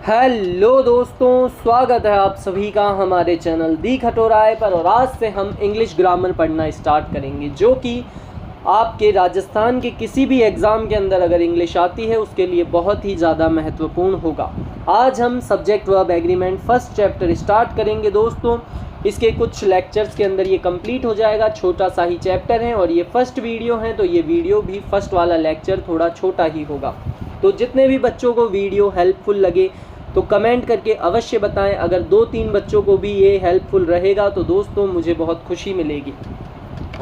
Hello दोस्तों, स्वागत है आप सभी का हमारे चैनल दी खटोराय पर। और आज से हम इंग्लिश ग्रामर पढ़ना स्टार्ट करेंगे, जो कि आपके राजस्थान के किसी भी एग्ज़ाम के अंदर अगर इंग्लिश आती है उसके लिए बहुत ही ज़्यादा महत्वपूर्ण होगा। आज हम subject verb agreement first chapter start करेंगे दोस्तों। इसके कुछ लेक्चर्स के अंदर ये कंप्लीट हो जाएगा। छोटा सा ही चैप्टर है और ये फर्स्ट वीडियो है, तो ये वीडियो भी फर्स्ट वाला लेक्चर थोड़ा छोटा ही होगा। तो जितने भी बच्चों को वीडियो हेल्पफुल लगे तो कमेंट करके अवश्य बताएं। अगर 2-3 बच्चों को भी ये हेल्पफुल रहेगा तो दोस्तों मुझे बहुत खुशी मिलेगी।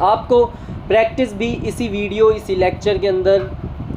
आपको प्रैक्टिस भी इसी वीडियो, इसी लेक्चर के अंदर,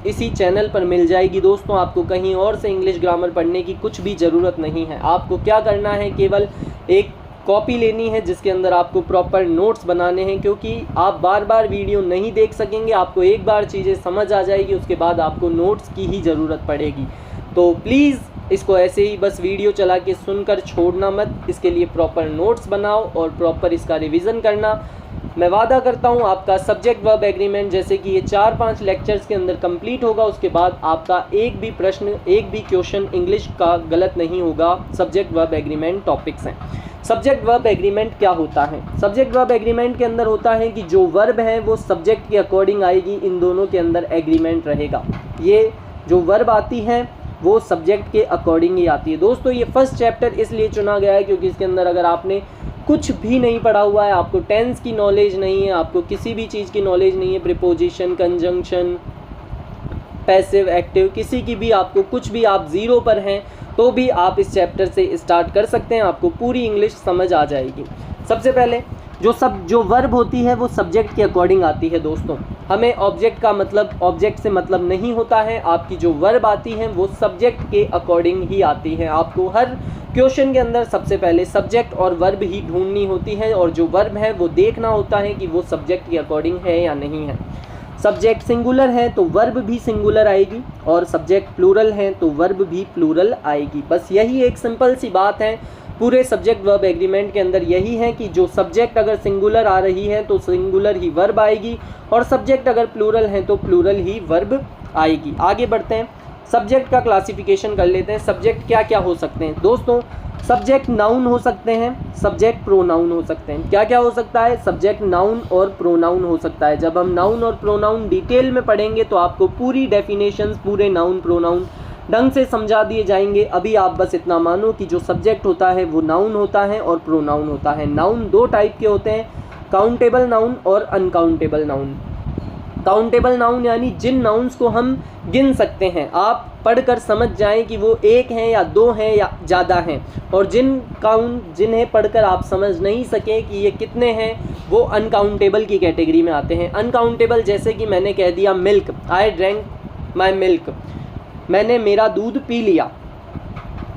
इसी चैनल पर मिल जाएगी दोस्तों। आपको कहीं और से इंग्लिश ग्रामर पढ़ने की कुछ भी ज़रूरत नहीं है। आपको क्या करना है, केवल एक कॉपी लेनी है जिसके अंदर आपको प्रॉपर नोट्स बनाने हैं, क्योंकि आप बार बार वीडियो नहीं देख सकेंगे। आपको एक बार चीज़ें समझ आ जाएगी, उसके बाद आपको नोट्स की ही ज़रूरत पड़ेगी। तो प्लीज़ इसको ऐसे ही बस वीडियो चला के सुनकर छोड़ना मत। इसके लिए प्रॉपर नोट्स बनाओ और प्रॉपर इसका रिवीजन करना। मैं वादा करता हूँ आपका सब्जेक्ट वर्ब एग्रीमेंट जैसे कि ये 4-5 लेक्चर्स के अंदर कंप्लीट होगा, उसके बाद आपका एक भी प्रश्न, एक भी क्वेश्चन इंग्लिश का गलत नहीं होगा। सब्जेक्ट वर्ब एग्रीमेंट टॉपिक्स हैं। सब्जेक्ट वर्ब एग्रीमेंट क्या होता है? सब्जेक्ट वर्ब एग्रीमेंट के अंदर होता है कि जो वर्ब है वो सब्जेक्ट के अकॉर्डिंग आएगी, इन दोनों के अंदर एग्रीमेंट रहेगा। ये जो वर्ब आती है वो सब्जेक्ट के अकॉर्डिंग ही आती है दोस्तों। ये फर्स्ट चैप्टर इसलिए चुना गया है क्योंकि इसके अंदर अगर आपने कुछ भी नहीं पढ़ा हुआ है, आपको टेंस की नॉलेज नहीं है, आपको किसी भी चीज़ की नॉलेज नहीं है, प्रीपोजिशन, कंजंक्शन, पैसिव, एक्टिव, किसी की भी आपको कुछ भी, आप ज़ीरो पर हैं तो भी आप इस चैप्टर से स्टार्ट कर सकते हैं। आपको पूरी इंग्लिश समझ आ जाएगी। सबसे पहले जो वर्ब होती है वो सब्जेक्ट के अकॉर्डिंग आती है दोस्तों। हमें ऑब्जेक्ट से मतलब नहीं होता है। आपकी जो वर्ब आती है वो सब्जेक्ट के अकॉर्डिंग ही आती है। आपको हर क्वेश्चन के अंदर सबसे पहले सब्जेक्ट और वर्ब ही ढूंढनी होती है, और जो वर्ब है वो देखना होता है कि वो सब्जेक्ट के अकॉर्डिंग है या नहीं है। सब्जेक्ट सिंगुलर है तो वर्ब भी सिंगुलर आएगी, और सब्जेक्ट प्लूरल है तो वर्ब भी प्लूरल आएगी। बस यही एक सिंपल सी बात है पूरे सब्जेक्ट वर्ब एग्रीमेंट के अंदर, यही है कि जो सब्जेक्ट अगर सिंगुलर आ रही है तो सिंगुलर ही वर्ब आएगी, और सब्जेक्ट अगर प्लूरल है तो प्लूरल ही वर्ब आएगी। आगे बढ़ते हैं, सब्जेक्ट का क्लासिफिकेशन कर लेते हैं। सब्जेक्ट क्या क्या हो सकते हैं दोस्तों? सब्जेक्ट नाउन हो सकते हैं, सब्जेक्ट प्रोनाउन हो सकते हैं। क्या क्या हो सकता है? सब्जेक्ट नाउन और प्रोनाउन हो सकता है। जब हम नाउन और प्रोनाउन डिटेल में पढ़ेंगे तो आपको पूरी डेफिनेशंस, पूरे नाउन प्रोनाउन ढंग से समझा दिए जाएंगे। अभी आप बस इतना मानो कि जो सब्जेक्ट होता है वो नाउन होता है और प्रोनाउन होता है। नाउन 2 टाइप के होते हैं, काउंटेबल नाउन और अनकाउंटेबल नाउन। काउंटेबल नाउन यानी जिन नाउन्स को हम गिन सकते हैं, आप पढ़कर समझ जाएं कि वो 1 हैं या 2 हैं या ज़्यादा हैं, और जिन्हें पढ़कर आप समझ नहीं सकें कि ये कितने हैं, वो अनकाउंटेबल की कैटेगरी में आते हैं। अनकाउंटेबल जैसे कि मैंने कह दिया milk, I drank my milk, मैंने मेरा दूध पी लिया।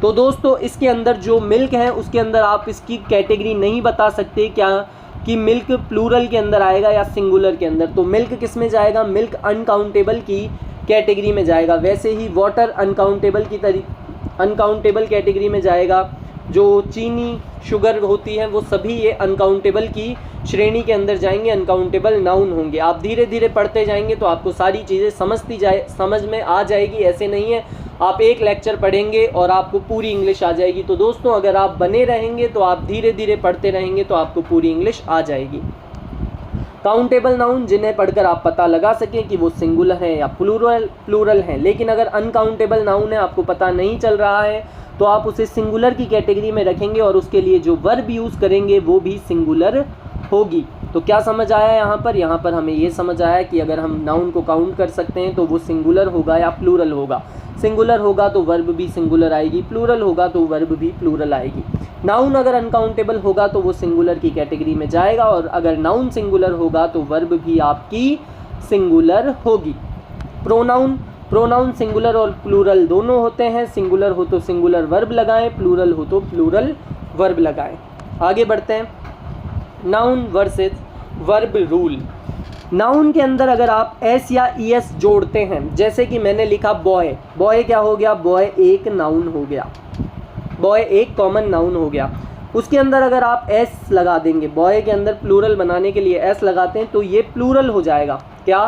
तो दोस्तों इसके अंदर जो मिल्क है उसके अंदर आप इसकी कैटेगरी नहीं बता सकते क्या कि मिल्क प्लूरल के अंदर आएगा या सिंगुलर के अंदर। तो मिल्क किस में जाएगा? मिल्क अनकाउंटेबल की कैटेगरी में जाएगा। वैसे ही वाटर अनकाउंटेबल कैटेगरी में जाएगा। जो चीनी, शुगर होती है वो सभी ये अनकाउंटेबल की श्रेणी के अंदर जाएंगे, अनकाउंटेबल नाउन होंगे। आप धीरे धीरे पढ़ते जाएंगे तो आपको सारी चीज़ें समझ में आ जाएगी। ऐसे नहीं है आप एक लेक्चर पढ़ेंगे और आपको पूरी इंग्लिश आ जाएगी। तो दोस्तों अगर आप बने रहेंगे तो आप धीरे धीरे पढ़ते रहेंगे तो आपको पूरी इंग्लिश आ जाएगी। काउंटेबल नाउन जिन्हें पढ़कर आप पता लगा सकें कि वो सिंगुलर है या प्लूरल है। लेकिन अगर अनकाउंटेबल नाउन है, आपको पता नहीं चल रहा है, तो आप उसे सिंगुलर की कैटेगरी में रखेंगे और उसके लिए जो वर्ब यूज़ करेंगे वो भी सिंगुलर होगी। तो क्या समझ आया यहाँ पर? यहाँ पर हमें ये समझ आया कि अगर हम नाउन को काउंट कर सकते हैं तो वो सिंगुलर होगा या प्लूरल होगा। सिंगुलर होगा तो वर्ब भी सिंगुलर आएगी, प्लूरल होगा तो वर्ब भी प्लूरल आएगी। नाउन अगर अनकाउंटेबल होगा तो वो सिंगुलर की कैटेगरी में जाएगा, और अगर नाउन सिंगुलर होगा तो वर्ब भी आपकी सिंगुलर होगी। प्रोनाउन सिंगुलर और प्लूरल दोनों होते हैं। सिंगुलर हो तो सिंगुलर वर्ब लगाएं, प्लूरल हो तो प्लूरल वर्ब लगाएं। आगे बढ़ते हैं, noun versus verb rule. Noun के अंदर अगर आप एस या ईएस जोड़ते हैं, जैसे कि मैंने लिखा बॉय, बॉय क्या हो गया? बॉय एक नाउन हो गया, बॉय एक कॉमन नाउन हो गया। उसके अंदर अगर आप एस लगा देंगे, बॉय के अंदर प्लूरल बनाने के लिए एस लगाते हैं तो ये प्लूरल हो जाएगा। क्या?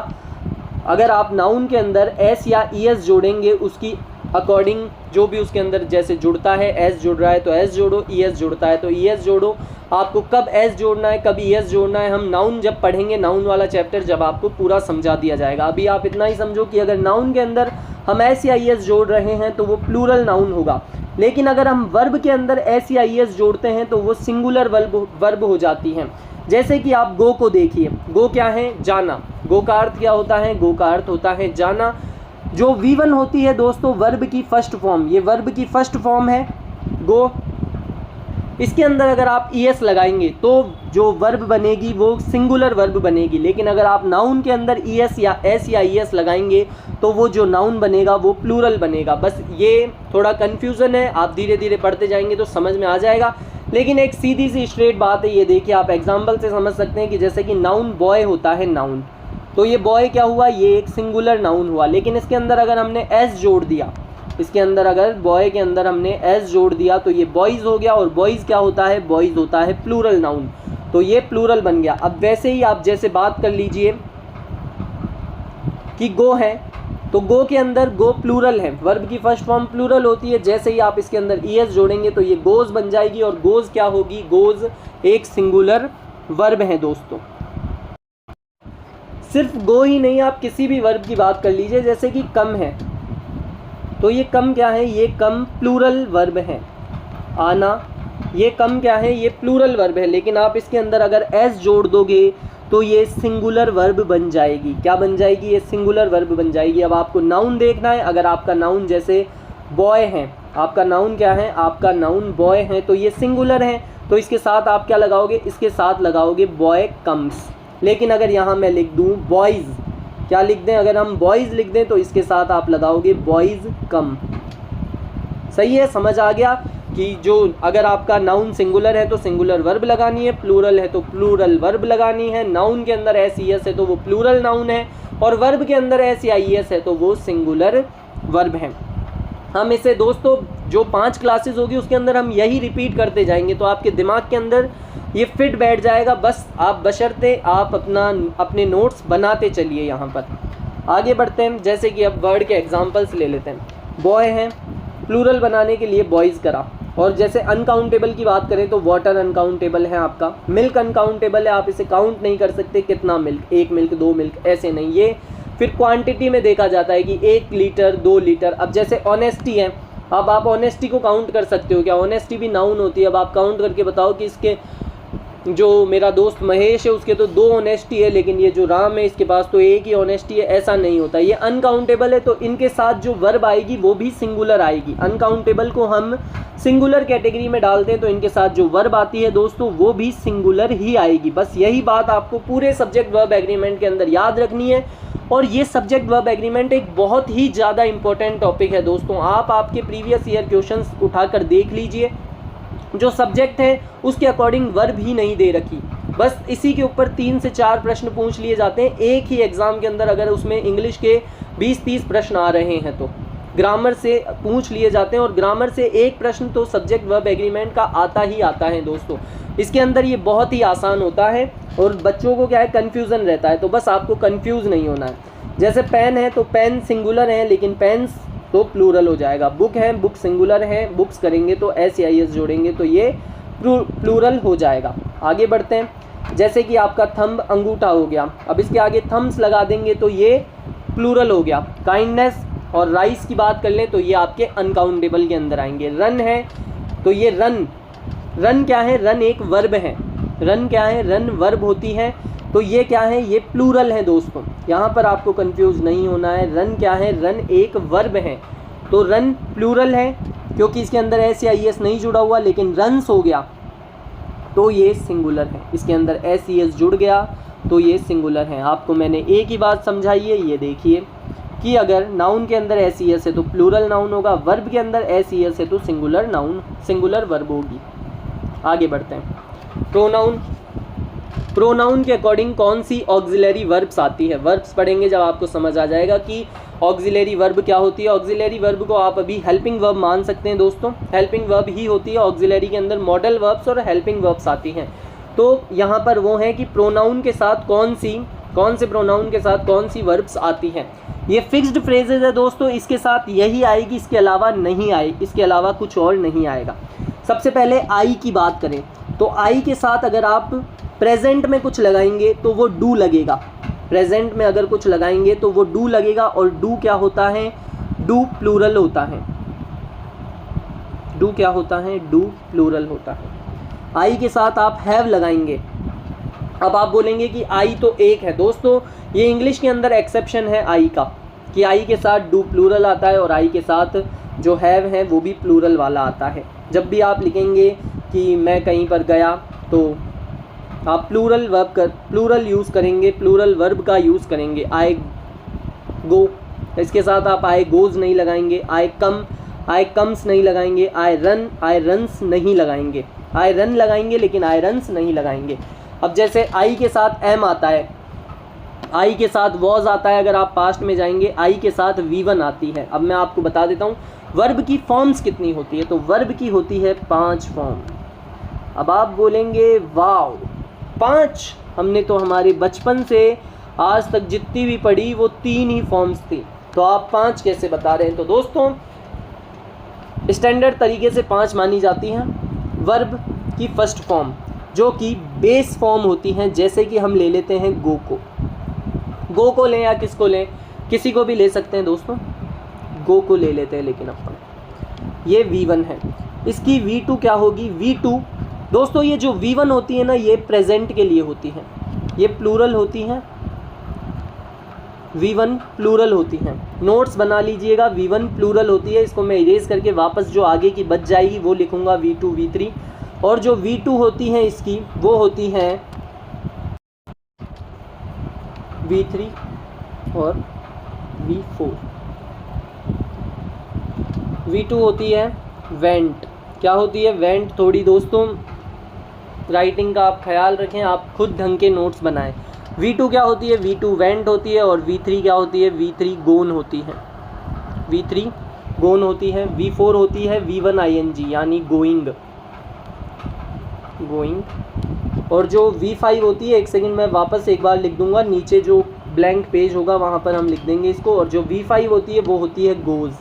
अगर आप नाउन के अंदर एस या ईएस जोड़ेंगे, उसकी अकॉर्डिंग जो भी उसके अंदर जैसे जुड़ता है, एस जुड़ रहा है तो एस जोड़ो, ई एस जुड़ता है तो ई एस जोड़ो। आपको कब एस जोड़ना है, कब ई एस जोड़ना है, हम नाउन जब पढ़ेंगे, नाउन वाला चैप्टर जब आपको पूरा समझा दिया जाएगा। अभी आप इतना ही समझो कि अगर नाउन के अंदर हम एस या ई एस जोड़ रहे हैं तो वो प्लूरल नाउन होगा, लेकिन अगर हम वर्ब के अंदर एस या ई एस जोड़ते हैं तो वो सिंगुलर वर्ब हो जाती हैं। जैसे कि आप गो को देखिए, गो क्या है, जाना। गो का अर्थ क्या होता है, गो का अर्थ होता है जाना। जो V1 होती है दोस्तों वर्ब की फर्स्ट फॉर्म, ये वर्ब की फर्स्ट फॉर्म है गो। इसके अंदर अगर आप ES लगाएंगे तो जो वर्ब बनेगी वो सिंगुलर वर्ब बनेगी, लेकिन अगर आप नाउन के अंदर ES या S या ES लगाएंगे तो वो जो नाउन बनेगा वो प्लूरल बनेगा। बस ये थोड़ा कन्फ्यूज़न है, आप धीरे धीरे पढ़ते जाएंगे तो समझ में आ जाएगा। लेकिन एक सीधी सी स्ट्रेट बात है, ये देखिए आप एग्जाम्पल से समझ सकते हैं कि जैसे कि नाउन बॉय होता है नाउन, तो ये बॉय क्या हुआ, ये एक सिंगुलर नाउन हुआ, लेकिन इसके अंदर अगर हमने एस जोड़ दिया, इसके अंदर अगर बॉय के अंदर हमने एस जोड़ दिया तो ये बॉयज़ हो गया, और बॉयज़ क्या होता है, बॉयज़ होता है प्लूरल नाउन, तो ये प्लूरल बन गया। अब वैसे ही आप जैसे बात कर लीजिए कि गो है, तो गो के अंदर गो प्लूरल है, वर्ब की फर्स्ट फॉर्म प्लूरल होती है। जैसे ही आप इसके अंदर ई एस जोड़ेंगे तो ये गोज बन जाएगी, और गोज क्या होगी, गोज एक सिंगुलर वर्ब है दोस्तों। सिर्फ गो ही नहीं, आप किसी भी वर्ब की बात कर लीजिए, जैसे कि कम है, तो ये कम क्या है, ये कम प्लूरल वर्ब है। आना, ये कम क्या है, ये प्लूरल वर्ब है, लेकिन आप इसके अंदर अगर एस जोड़ दोगे तो ये सिंगुलर वर्ब बन जाएगी। क्या बन जाएगी, ये सिंगुलर वर्ब बन जाएगी। अब आपको नाउन देखना है, अगर आपका नाउन जैसे बॉय है, आपका नाउन क्या है, आपका नाउन बॉय है, तो ये सिंगुलर है, तो इसके साथ आप क्या लगाओगे, इसके साथ लगाओगे बॉय कम्स। लेकिन अगर यहाँ मैं लिख दूँ बॉयज़, क्या लिख दें, अगर हम बॉयज़ लिख दें तो इसके साथ आप लगाओगे बॉयज़ कम। सही है, समझ आ गया कि जो अगर आपका नाउन सिंगुलर है तो सिंगुलर वर्ब लगानी है, प्लूरल है तो प्लूरल वर्ब लगानी है। नाउन के अंदर एस ई एस है तो वो प्लूरल नाउन है, और वर्ब के अंदर एस या ई एस है तो वो सिंगुलर वर्ब है। हम इसे दोस्तों जो 5 क्लासेस होगी उसके अंदर हम यही रिपीट करते जाएंगे, तो आपके दिमाग के अंदर ये फिट बैठ जाएगा। बस आप बशर्ते आप अपने नोट्स बनाते चलिए। यहाँ पर आगे बढ़ते हैं, जैसे कि अब वर्ड के एग्जांपल्स ले लेते हैं। बॉय हैं, प्लूरल बनाने के लिए बॉयज़ करा, और जैसे अनकाउंटेबल की बात करें तो वाटर अनकाउंटेबल है आपका, मिल्क अनकाउंटेबल है, आप इसे काउंट नहीं कर सकते कितना मिल्क, 1 मिल्क 2 मिल्क, ऐसे नहीं, ये फिर क्वांटिटी में देखा जाता है कि 1 लीटर 2 लीटर। अब जैसे ऑनेस्टी है, अब आप ऑनेस्टी को काउंट कर सकते हो क्या, ऑनेस्टी भी नाउन होती है। अब आप काउंट करके बताओ कि इसके जो मेरा दोस्त महेश है उसके तो 2 ऑनेस्टी है, लेकिन ये जो राम है इसके पास तो 1 ही ऑनेस्टी है, ऐसा नहीं होता। ये अनकाउंटेबल है तो इनके साथ जो वर्ब आएगी वो भी सिंगुलर आएगी। अनकाउंटेबल को हम सिंगुलर कैटेगरी में डालते हैं तो इनके साथ जो वर्ब आती है दोस्तों वो भी सिंगुलर ही आएगी। बस यही बात आपको पूरे सब्जेक्ट वर्ब एग्रीमेंट के अंदर याद रखनी है, और ये सब्जेक्ट वर्ब एग्रीमेंट एक बहुत ही ज़्यादा इंपॉर्टेंट टॉपिक है दोस्तों। आप आपके प्रीवियस ईयर क्वेश्चंस उठाकर देख लीजिए, जो सब्जेक्ट है उसके अकॉर्डिंग वर्ब ही नहीं दे रखी, बस इसी के ऊपर 3 से 4 प्रश्न पूछ लिए जाते हैं एक ही एग्ज़ाम के अंदर। अगर उसमें इंग्लिश के 20-30 प्रश्न आ रहे हैं तो ग्रामर से पूछ लिए जाते हैं, और ग्रामर से 1 प्रश्न तो सब्जेक्ट वर्ब एग्रीमेंट का आता ही आता है दोस्तों। इसके अंदर ये बहुत ही आसान होता है, और बच्चों को क्या है कन्फ्यूज़न रहता है, तो बस आपको कन्फ्यूज़ नहीं होना है। जैसे पेन है तो पेन सिंगुलर है, लेकिन पेन्स तो प्लूरल हो जाएगा। बुक है, बुक सिंगुलर है, बुक्स करेंगे तो एस या एस जोड़ेंगे तो ये प्लूरल हो जाएगा। आगे बढ़ते हैं, जैसे कि आपका थंब अंगूठा हो गया, अब इसके आगे थम्स लगा देंगे तो ये प्लूरल हो गया। काइंडनेस और राइस की बात कर लें तो ये आपके अनकाउंटेबल के अंदर आएंगे। रन है तो ये रन, रन क्या है, रन एक वर्ब है। रन क्या है, रन वर्ब होती है, तो ये क्या है, ये प्लूरल है दोस्तों। यहाँ पर आपको कंफ्यूज नहीं होना है। रन क्या है, रन एक वर्ब है, तो रन प्लूरल है क्योंकि इसके अंदर एस या ई एस नहीं जुड़ा हुआ, लेकिन रन्स हो गया तो ये सिंगुलर है। इसके अंदर एस ई एस जुड़ गया तो ये सिंगुलर है। आपको मैंने एक ही बात समझाई है, ये देखिए कि अगर नाउन के अंदर एस ई एस है तो प्लूरल नाउन होगा, वर्ब के अंदर एस ई एस है तो सिंगुलर नाउन, सिंगुलर वर्ब होगी। आगे बढ़ते हैं, प्रोनाउन। प्रोनाउन के अकॉर्डिंग कौन सी ऑक्सिलरी वर्ब्स आती है, वर्ब्स पढ़ेंगे जब आपको समझ आ जाएगा कि ऑक्सिलरी वर्ब क्या होती है। ऑक्सिलरी वर्ब को आप अभी हेल्पिंग वर्ब मान सकते हैं दोस्तों, हेल्पिंग वर्ब ही होती है। ऑक्सिलरी के अंदर मॉडल वर्ब्स और हेल्पिंग वर्ब्स आती हैं। तो यहाँ पर वो है कि प्रोनाउन के साथ कौन सी कौन से प्रोनाउन के साथ कौन सी वर्ब्स आती हैं। ये फिक्स्ड फ्रेजेज है दोस्तों, इसके साथ यही आएगी, इसके अलावा नहीं आएगी, इसके अलावा कुछ और नहीं आएगा। सबसे पहले आई की बात करें तो आई के साथ अगर आप प्रेजेंट में कुछ लगाएंगे तो वो डू लगेगा। प्रेजेंट में अगर कुछ लगाएंगे तो वो डू लगेगा, और डू क्या होता है, डू प्लूरल होता है। डू क्या होता है, डू प्लूरल होता है। आई के साथ आप हैव लगाएंगे। अब आप बोलेंगे कि आई तो एक है। दोस्तों ये इंग्लिश के अंदर एक्सेप्शन है आई का, कि आई के साथ डू प्लूरल आता है और आई के साथ जो हैव है वो भी प्लूरल वाला आता है। जब भी आप लिखेंगे कि मैं कहीं पर गया तो आप प्लूरल यूज़ करेंगे, प्लूरल वर्ब का यूज़ करेंगे। आई गो, इसके साथ आप आई गोज़ नहीं लगाएंगे। आई कम, आई कम्स नहीं लगाएंगे। आई रन, आई रन्स नहीं लगाएंगे। आई रन लगाएंगे लेकिन आई रन्स नहीं लगाएंगे। अब जैसे आई के साथ एम आता है, आई के साथ वॉज आता है, अगर आप पास्ट में जाएंगे आई के साथ वी1 आती है। अब मैं आपको बता देता हूँ वर्ब की फॉर्म्स कितनी होती है, तो वर्ब की होती है 5 फॉर्म। अब आप बोलेंगे वाओ 5, हमने तो हमारे बचपन से आज तक जितनी भी पढ़ी वो 3 ही फॉर्म्स थी, तो आप 5 कैसे बता रहे हैं। तो दोस्तों स्टैंडर्ड तरीके से 5 मानी जाती हैं वर्ब की फर्स्ट फॉर्म, जो कि बेस फॉर्म होती हैं। जैसे कि हम ले लेते हैं गो को, गो को लें या किसको लें, किसी को भी ले सकते हैं दोस्तों, गो को ले लेते हैं। लेकिन अपन ये V1 है, इसकी V2 क्या होगी, V2 दोस्तों ये जो V1 होती है ना ये प्रेजेंट के लिए होती है, ये प्लूरल होती हैं, V1 प्लूरल होती हैं। नोट्स बना लीजिएगा, V1 प्लूरल होती है। इसको मैं इरेज करके वापस जो आगे की बच जाएगी वो लिखूँगा V2 V3, और जो V2 होती हैं इसकी वो होती हैं V3 और V4। V2 होती है वेंट, क्या होती है वेंट। थोड़ी दोस्तों राइटिंग का आप ख्याल रखें, आप खुद ढंग के नोट्स बनाएं। V2 क्या होती है, V2 वेंट होती है, और V3 क्या होती है, V3 गोन होती है, V3 गोन होती है। V4 होती है V1 ING यानी गोइंग, गोइंग। और जो V5 होती है, एक सेकंड मैं वापस एक बार लिख दूंगा, नीचे जो ब्लैंक पेज होगा वहाँ पर हम लिख देंगे इसको। और जो V5 होती है वो होती है गोज़,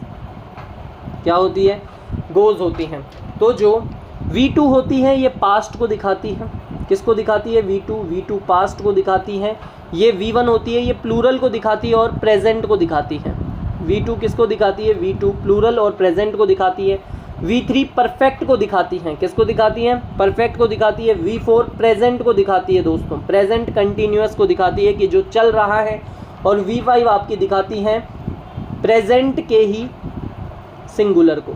क्या होती है, गोज़ होती हैं। तो जो V2 होती है ये पास्ट को दिखाती है, किसको दिखाती है, V2 पास्ट को दिखाती है। ये V1 होती है ये प्लूरल को दिखाती है और प्रेजेंट को दिखाती है। V2 किसको दिखाती है, V2 प्लूरल और प्रेजेंट को दिखाती है। V3 परफेक्ट को दिखाती हैं, किसको दिखाती हैं, परफेक्ट को दिखाती है। V4 प्रेजेंट को दिखाती है दोस्तों, प्रेजेंट कंटिन्यूअस को दिखाती है कि जो चल रहा है। और V5 आपकी दिखाती हैं प्रेजेंट के ही सिंगुलर को।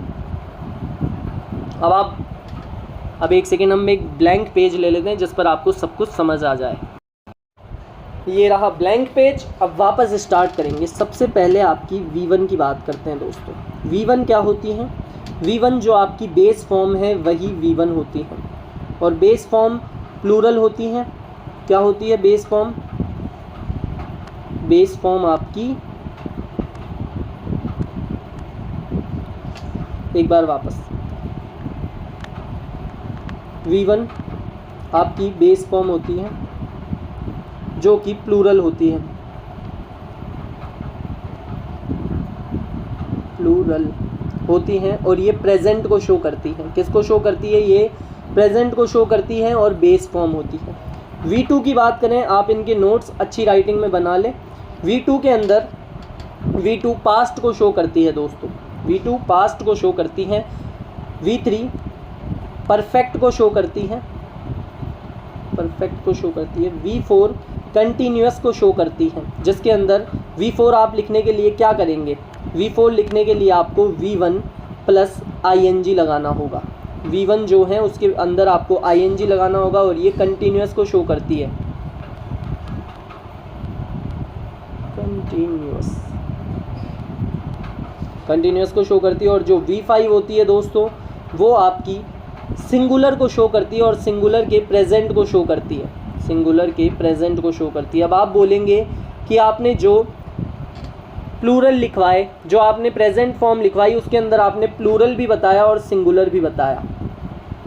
अब एक सेकेंड हम एक ब्लैंक पेज ले लेते हैं जिस पर आपको सब कुछ समझ आ जाए। ये रहा ब्लैंक पेज। अब वापस स्टार्ट करेंगे। सबसे पहले आपकी V1 की बात करते हैं दोस्तों। V1 क्या होती है, V1 जो आपकी बेस फॉर्म है वही V1 होती है, और बेस फॉर्म प्लूरल होती हैं। क्या होती है बेस फॉर्म, बेस फॉर्म आपकी, एक बार वापस, V1 आपकी बेस फॉर्म होती है जो कि प्लूरल होती है, प्लूरल होती हैं, और ये प्रेजेंट को शो करती हैं। किसको शो करती है, ये प्रेजेंट को शो करती हैं, और बेस फॉर्म होती है। V2 की बात करें, आप इनके नोट्स अच्छी राइटिंग में बना लें। V2 के अंदर V2 पास्ट को शो करती है दोस्तों, V2 पास्ट को शो करती है। V3 परफेक्ट को शो करती है, परफेक्ट को शो करती है। V4 कंटिन्यूअस को शो करती है, जिसके अंदर V4 आप लिखने के लिए क्या करेंगे, V4 लिखने के लिए आपको V1 प्लस ING लगाना होगा। V1 जो है उसके अंदर आपको ING लगाना होगा, और ये कंटिन्यूअस को शो करती है, कंटिन्यूअस को शो करती है। और जो V5 होती है दोस्तों वो आपकी सिंगुलर को शो करती है, और सिंगुलर के प्रेजेंट को शो करती है, सिंगुलर के प्रेजेंट को शो करती है। अब आप बोलेंगे कि आपने जो प्लूरल लिखवाए, जो आपने प्रेजेंट फॉर्म लिखवाई, उसके अंदर आपने प्लूरल भी बताया और सिंगुलर भी बताया।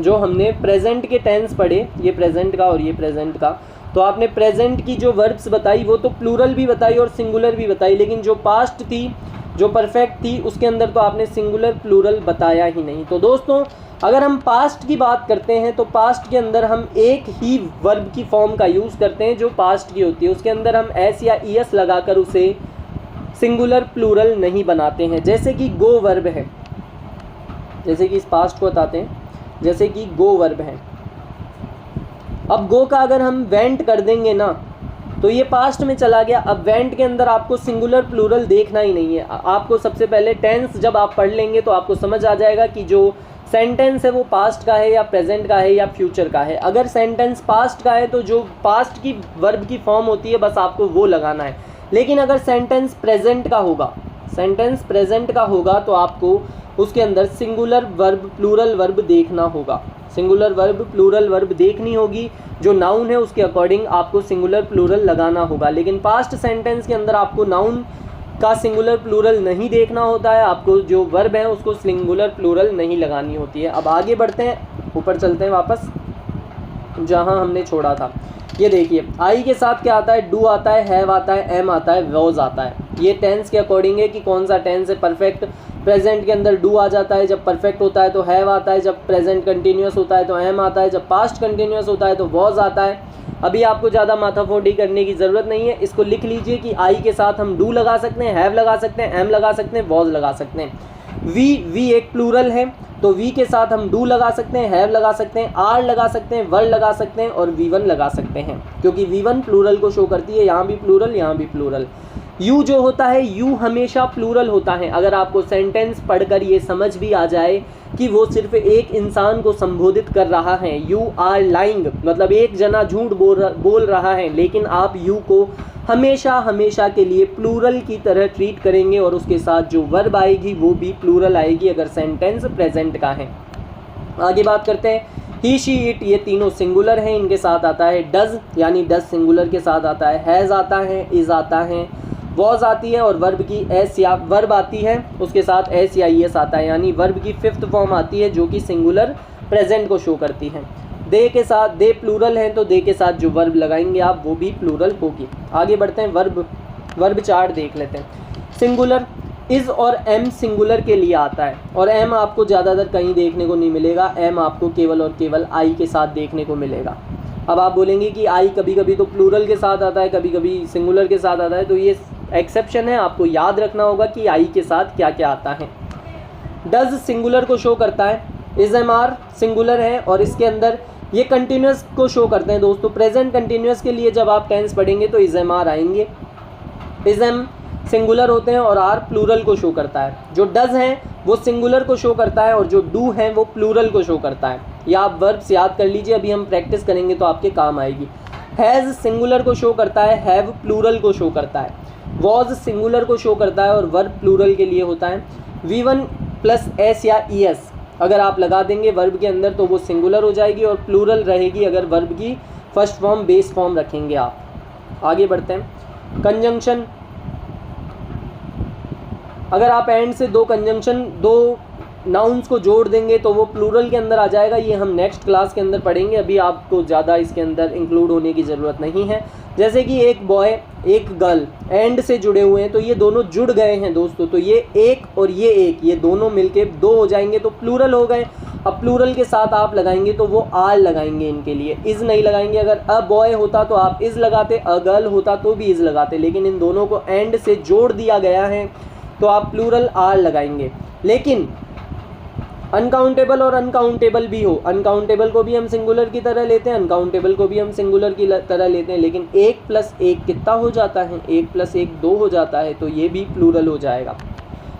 जो हमने प्रेजेंट के टेंस पढ़े, ये प्रेजेंट का और ये प्रेजेंट का, तो आपने प्रेजेंट की जो वर्ब्स बताई वो तो प्लूरल भी बताई और सिंगुलर भी बताई, लेकिन जो पास्ट थी, जो परफेक्ट थी, उसके अंदर तो आपने सिंगुलर प्लूरल बताया ही नहीं। तो दोस्तों अगर हम पास्ट की बात करते हैं तो पास्ट के अंदर हम एक ही वर्ब की फॉर्म का यूज़ करते हैं जो पास्ट की होती है, उसके अंदर हम एस या ई एस लगाकर उसे सिंगुलर प्लूरल नहीं बनाते हैं। जैसे कि गो वर्ब है, जैसे कि इस पास्ट को बताते हैं, जैसे कि गो वर्ब है। अब गो का अगर हम वेंट कर देंगे ना तो ये पास्ट में चला गया। अब वेंट के अंदर आपको सिंगुलर प्लूरल देखना ही नहीं है। आपको सबसे पहले टेंस जब आप पढ़ लेंगे तो आपको समझ आ जाएगा कि जो सेंटेंस है वो पास्ट का है या प्रेजेंट का है या फ्यूचर का है। अगर सेंटेंस पास्ट का है तो जो पास्ट की वर्ब की फॉर्म होती है बस आपको वो लगाना है। लेकिन अगर सेंटेंस प्रेजेंट का होगा, सेंटेंस प्रेजेंट का होगा तो आपको उसके अंदर सिंगुलर वर्ब प्लूरल वर्ब देखना होगा, सिंगुलर वर्ब प्लूरल वर्ब देखनी होगी। जो नाउन है उसके अकॉर्डिंग आपको सिंगुलर प्लूरल लगाना होगा। लेकिन पास्ट सेंटेंस के अंदर आपको नाउन का सिंगुलर प्लूरल नहीं देखना होता है, आपको जो वर्ब है उसको सिंगुलर प्लूरल नहीं लगानी होती है। अब आगे बढ़ते हैं, ऊपर चलते हैं वापस जहां हमने छोड़ा था। ये देखिए आई के साथ क्या आता है, डू आता है, हैव आता है, एम आता है, वॉज आता है। ये टेंस के अकॉर्डिंग है कि कौन सा टेंस है परफेक्ट। प्रेजेंट के अंदर डू आ जाता है, जब परफेक्ट होता है तो हैव आता है, जब प्रेजेंट कंटिन्यूअस होता है तो एम आता है, जब पास्ट कंटिन्यूअस होता है तो वॉज आता है। अभी आपको ज़्यादा माथाफोड़ी करने की ज़रूरत नहीं है, इसको लिख लीजिए कि आई के साथ हम डू लगा सकते हैं, हैव लगा सकते हैं, एम लगा सकते हैं, वॉज लगा सकते हैं। वी एक प्लूरल है तो वी के साथ हम डू लगा सकते हैं, हैव लगा सकते हैं, आर लगा सकते हैं, वर लगा सकते हैं और वी1 लगा सकते हैं, क्योंकि वी1 प्लूरल को शो करती है। यहाँ भी प्लूरल, यहाँ भी प्लूरल। यू जो होता है, यू हमेशा प्लूरल होता है। अगर आपको सेंटेंस पढ़कर ये समझ भी आ जाए कि वो सिर्फ एक इंसान को संबोधित कर रहा है, यू आर लाइंग, मतलब एक जना झूठ बोल रहा है, लेकिन आप यू को हमेशा हमेशा के लिए प्लूरल की तरह ट्रीट करेंगे और उसके साथ जो वर्ब आएगी वो भी प्लूरल आएगी अगर सेंटेंस प्रेजेंट का है। आगे बात करते हैं, ही शी इट, ये तीनों सिंगुलर हैं, इनके साथ आता है डज, यानी डज सिंगुलर के साथ आता है, हैज़ आता है, इज़ आता है, वॉज आती है और वर्ब की एस या वर्ब आती है उसके साथ एस या ई एस आता है, यानी वर्ब की फिफ्थ फॉर्म आती है जो कि सिंगुलर प्रेजेंट को शो करती है। दे के साथ, दे प्लूरल हैं तो दे के साथ जो वर्ब लगाएंगे आप वो भी प्लूरल होगी। आगे बढ़ते हैं, वर्ब चार्ट देख लेते हैं। सिंगुलर इज़ और एम सिंगुलर के लिए आता है और एम आपको ज़्यादातर कहीं देखने को नहीं मिलेगा, एम आपको केवल और केवल आई के साथ देखने को मिलेगा। अब आप बोलेंगे कि आई कभी कभी तो प्लूरल के साथ आता है, कभी कभी सिंगुलर के साथ आता है, तो ये एक्सेप्शन है, आपको याद रखना होगा कि आई के साथ क्या क्या आता है। डज सिंगुलर को शो करता है, इज एम आर सिंगुलर है और इसके अंदर ये कंटिन्यूस को शो करते हैं। दोस्तों प्रेजेंट कंटिन्यूस के लिए जब आप टेंस पढ़ेंगे तो इज एम आर आएंगे, इज एम सिंगुलर होते हैं और आर प्लूरल को शो करता है। जो डज हैं वो सिंगुलर को शो करता है और जो डू हैं वो प्लूरल को शो करता है। या आप वर्ब्स याद कर लीजिए, अभी हम प्रैक्टिस करेंगे तो आपके काम आएगी। हैज़ सिंगुलर को शो करता है, हैव प्लूरल को शो करता है, वॉज सिंगुलर को शो करता है और वर्ब प्लूरल के लिए होता है। वी1 प्लस एस या ई एस अगर आप लगा देंगे वर्ब के अंदर तो वो सिंगुलर हो जाएगी और प्लूरल रहेगी अगर वर्ब की फर्स्ट फॉर्म बेस फॉर्म रखेंगे आप। आगे बढ़ते हैं, कंजंक्शन, अगर आप एंड से दो नाउन्स को जोड़ देंगे तो वो प्लूरल के अंदर आ जाएगा। ये हम नेक्स्ट क्लास के अंदर पढ़ेंगे, अभी आपको ज़्यादा इसके अंदर इंक्लूड होने की ज़रूरत नहीं है। जैसे कि एक बॉय एक गर्ल एंड से जुड़े हुए हैं तो ये दोनों जुड़ गए हैं दोस्तों, तो ये एक और ये एक, ये दोनों मिलके दो हो जाएंगे तो प्लूरल हो गए। अब प्लूरल के साथ आप लगाएंगे तो वो आर लगाएंगे, इनके लिए इज़ नहीं लगाएंगे। अगर अ बॉय होता तो आप इज़ लगाते, अ गर्ल होता तो भी इज़ लगाते, लेकिन इन दोनों को एंड से जोड़ दिया गया है तो आप प्लूरल आर लगाएंगे। लेकिन अनकाउंटेबल और अनकाउंटेबल भी हो, अनकाउंटेबल को भी हम सिंगुलर की तरह लेते हैं, अनकाउंटेबल को भी हम सिंगुलर की तरह लेते हैं, लेकिन 1 प्लस 1 कितना हो जाता है, 1 प्लस 1 2 हो जाता है, तो ये भी प्लूरल हो जाएगा।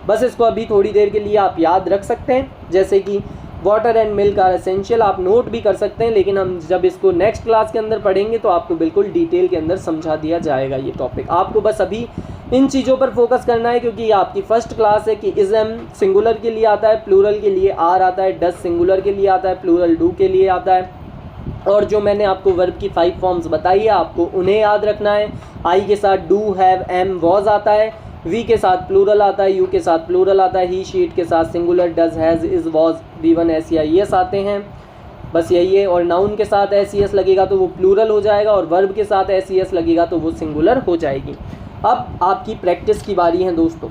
बस इसको अभी थोड़ी देर के लिए आप याद रख सकते हैं, जैसे कि water and milk are essential, आप नोट भी कर सकते हैं, लेकिन हम जब इसको नेक्स्ट क्लास के अंदर पढ़ेंगे तो आपको बिल्कुल डिटेल के अंदर समझा दिया जाएगा ये टॉपिक। आपको बस अभी इन चीज़ों पर फोकस करना है क्योंकि ये आपकी फर्स्ट क्लास है कि इज़ एम सिंगुलर के लिए आता है, प्लूरल के लिए आर आता है, डज सिंगुलर के लिए आता है, प्लूरल डू के लिए आता है, और जो मैंने आपको वर्ब की 5 फॉर्म्स बताई है आपको उन्हें याद रखना है। आई के साथ डू, हैव, एम, वॉज आता है, वी के साथ प्लूरल आता है, यू के साथ प्लूरल आता है, ही, शी, इट के साथ singular, does, has, is, was, V1, S या एस आते हैं। बस यही है। और नाउन के साथ एस ई एस लगेगा तो वो प्लूरल हो जाएगा, और वर्ब के साथ एस ई एस लगेगा तो वो सिंगुलर हो जाएगी। अब आपकी प्रैक्टिस की बारी है दोस्तों।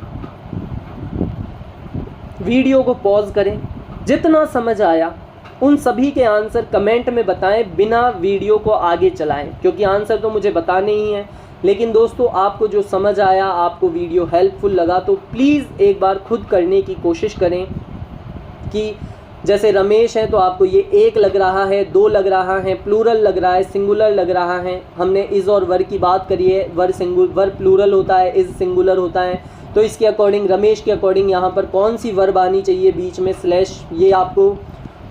वीडियो को पॉज करें, जितना समझ आया उन सभी के आंसर कमेंट में बताएं, बिना वीडियो को आगे चलाएं, क्योंकि आंसर तो मुझे बताने ही हैं। लेकिन दोस्तों आपको जो समझ आया, आपको वीडियो हेल्पफुल लगा तो प्लीज़ एक बार खुद करने की कोशिश करें कि जैसे रमेश है तो आपको ये एक लग रहा है, दो लग रहा है, प्लूरल लग रहा है, सिंगुलर लग रहा है। हमने इज़ और वर की बात करी है, वर प्लूरल होता है, इज़ सिंगुलर होता है। तो इसके अकॉर्डिंग, रमेश के अकॉर्डिंग यहाँ पर कौन सी वर्ब आनी चाहिए बीच में, स्लैश, ये आपको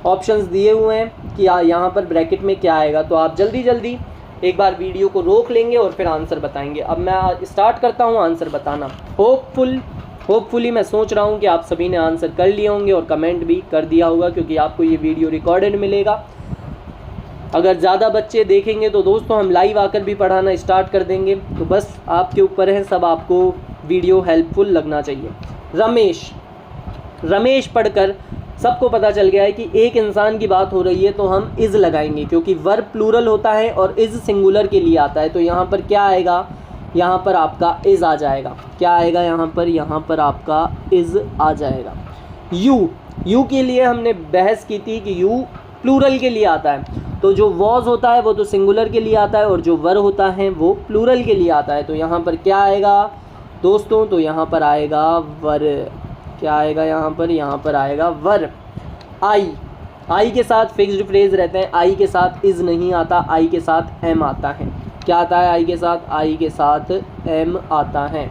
ऑप्शंस दिए हुए हैं कि यहाँ पर ब्रैकेट में क्या आएगा। तो आप जल्दी जल्दी एक बार वीडियो को रोक लेंगे और फिर आंसर बताएंगे। अब मैं स्टार्ट करता हूँ आंसर बताना। होपफुली मैं सोच रहा हूँ कि आप सभी ने आंसर कर लिए होंगे और कमेंट भी कर दिया होगा, क्योंकि आपको ये वीडियो रिकॉर्डेड मिलेगा। अगर ज़्यादा बच्चे देखेंगे तो दोस्तों हम लाइव आकर भी पढ़ाना स्टार्ट कर देंगे। तो बस आपके ऊपर है, सब आपको वीडियो हेल्पफुल लगना चाहिए। रमेश पढ़कर सबको पता चल गया है कि एक इंसान की बात हो रही है, तो हम इज़ लगाएंगे, क्योंकि वर्ब प्लूरल होता है और इज़ सिंगुलर के लिए आता है। तो यहाँ पर क्या आएगा, यहाँ पर आपका इज़ आ जाएगा। क्या आएगा यहाँ पर आपका इज़ आ जाएगा। यू के लिए हमने बहस की थी कि यू प्लूरल के लिए आता है, तो जो वॉज होता है वो तो सिंगुलर के लिए आता है, और जो वर होता है वो प्लूरल के लिए आता है। तो यहाँ पर क्या आएगा दोस्तों, तो यहाँ पर आएगा वर। क्या आएगा यहाँ पर आएगा वर। आई के साथ फिक्स्ड फ्रेज रहते हैं, आई के साथ इज़ नहीं आता, आई के साथ एम आता है। क्या आता है आई के साथ एम आता है।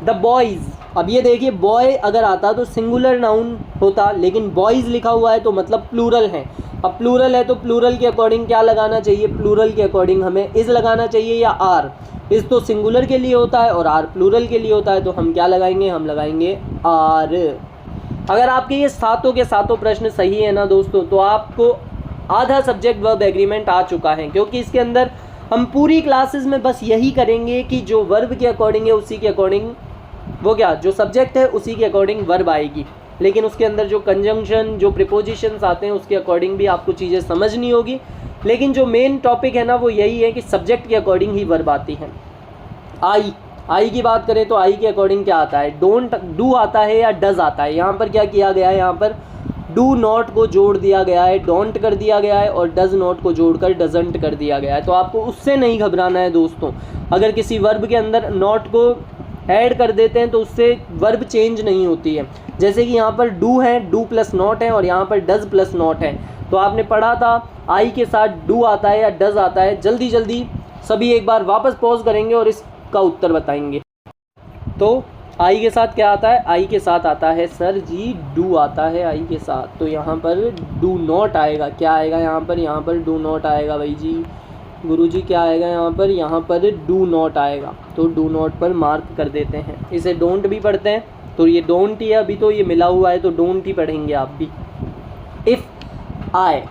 द बॉयज़, अब ये देखिए, बॉय अगर आता तो सिंगुलर नाउन होता, लेकिन बॉयज़ लिखा हुआ है तो मतलब प्लूरल है। अब प्लूरल है तो प्लूरल के अकॉर्डिंग क्या लगाना चाहिए, प्लूरल के अकॉर्डिंग हमें इज़ लगाना चाहिए या आर। इज़ तो सिंगुलर के लिए होता है और आर प्लूरल के लिए होता है, तो हम क्या लगाएंगे, हम लगाएंगे आर। अगर आपके ये सातों के सातों प्रश्न सही है ना दोस्तों, तो आपको आधा सब्जेक्ट वर्ब एग्रीमेंट आ चुका है, क्योंकि इसके अंदर हम पूरी क्लासेस में बस यही करेंगे कि जो वर्ब के अकॉर्डिंग है उसी के अकॉर्डिंग वो क्या, जो सब्जेक्ट है उसी के अकॉर्डिंग वर्ब आएगी। लेकिन उसके अंदर जो कंजंक्शन, जो प्रीपोजिशंस आते हैं उसके अकॉर्डिंग भी आपको चीज़ें समझनी होगी। लेकिन जो मेन टॉपिक है ना वो यही है कि सब्जेक्ट के अकॉर्डिंग ही वर्ब आती है। आई की बात करें तो आई के अकॉर्डिंग क्या आता है, डोंट, डू आता है या डज आता है। यहाँ पर क्या किया गया है, यहाँ पर डू नॉट को जोड़ दिया गया है, डोंट कर दिया गया है, और डज नॉट को जोड़कर डजंट कर दिया गया है। तो आपको उससे नहीं घबराना है दोस्तों। अगर किसी वर्ब के अंदर नॉट को ऐड कर देते हैं तो उससे वर्ब चेंज नहीं होती है। जैसे कि यहाँ पर डू है, डू प्लस नॉट है, और यहाँ पर डज प्लस नॉट है। तो आपने पढ़ा था आई के साथ डू आता है या डज आता है। जल्दी जल्दी सभी एक बार वापस पॉज करेंगे और इसका उत्तर बताएंगे। तो आई के साथ क्या आता है, आई के साथ आता है सर जी डू आता है आई के साथ। तो यहाँ पर डू नॉट आएगा। क्या आएगा यहाँ पर डू नॉट आएगा भाई जी। गुरुजी क्या आएगा यहाँ पर डू नॉट आएगा। तो डू नॉट पर मार्क कर देते हैं। इसे डोंट भी पढ़ते हैं, तो ये डोंट ही है, अभी तो ये मिला हुआ है तो डोंट ही पढ़ेंगे आप भी। इफ़ आई,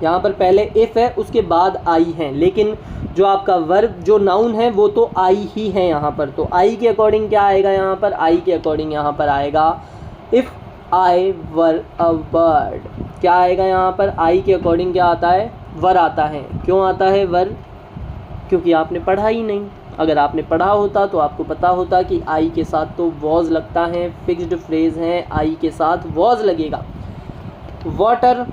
यहाँ पर पहले इफ़ है उसके बाद आई है, लेकिन जो आपका वर्ब, जो नाउन है वो तो आई ही है यहाँ पर। तो आई के अकॉर्डिंग क्या आएगा यहाँ पर, आई के अकॉर्डिंग यहाँ पर आएगा if I were a bird. क्या आएगा यहाँ पर, आई के अकॉर्डिंग क्या आता है, वर आता है। क्यों आता है वर, क्योंकि आपने पढ़ा ही नहीं। अगर आपने पढ़ा होता तो आपको पता होता कि आई के साथ तो वॉज लगता है, फिक्स्ड फ्रेज है, आई के साथ वॉज लगेगा। वाटर,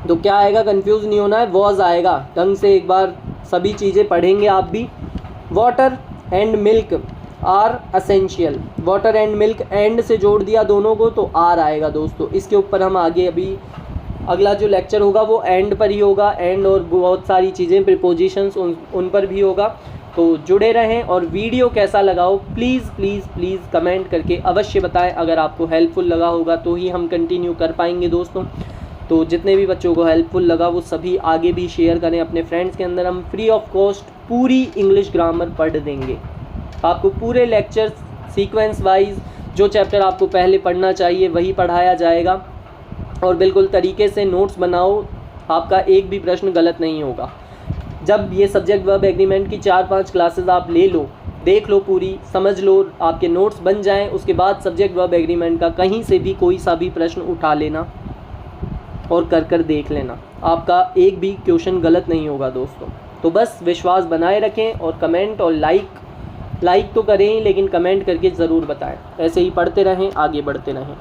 तो क्या आएगा, कंफ्यूज नहीं होना है, वॉज आएगा। ढंग से एक बार सभी चीज़ें पढ़ेंगे आप भी। Water and milk are essential. Water and milk, and से जोड़ दिया दोनों को तो आर आएगा दोस्तों। इसके ऊपर हम आगे अभी अगला जो लेक्चर होगा वो एंड पर ही होगा। एंड और बहुत सारी चीज़ें, प्रीपोजिशंस, उन पर भी होगा। तो जुड़े रहें और वीडियो कैसा लगा हो प्लीज़ प्लीज़ प्लीज़ कमेंट करके अवश्य बताएं। अगर आपको हेल्पफुल लगा होगा तो ही हम कंटिन्यू कर पाएंगे दोस्तों। तो जितने भी बच्चों को हेल्पफुल लगा वो सभी आगे भी शेयर करें अपने फ्रेंड्स के अंदर। हम फ्री ऑफ कॉस्ट पूरी इंग्लिश ग्रामर पढ़ देंगे आपको। पूरे लेक्चर सीक्वेंस वाइज जो चैप्टर आपको पहले पढ़ना चाहिए वही पढ़ाया जाएगा, और बिल्कुल तरीके से नोट्स बनाओ, आपका एक भी प्रश्न गलत नहीं होगा। जब ये सब्जेक्ट वर्ब एग्रीमेंट की 4-5 क्लासेस आप ले लो देख लो, पूरी समझ लो, आपके नोट्स बन जाएं। उसके बाद सब्जेक्ट वर्ब एग्रीमेंट का कहीं से भी कोई सा भी प्रश्न उठा लेना और कर देख लेना, आपका एक भी क्वेश्चन गलत नहीं होगा दोस्तों। तो बस विश्वास बनाए रखें और कमेंट और लाइक तो करें ही, लेकिन कमेंट करके ज़रूर बताएं। ऐसे ही पढ़ते रहें, आगे बढ़ते रहें।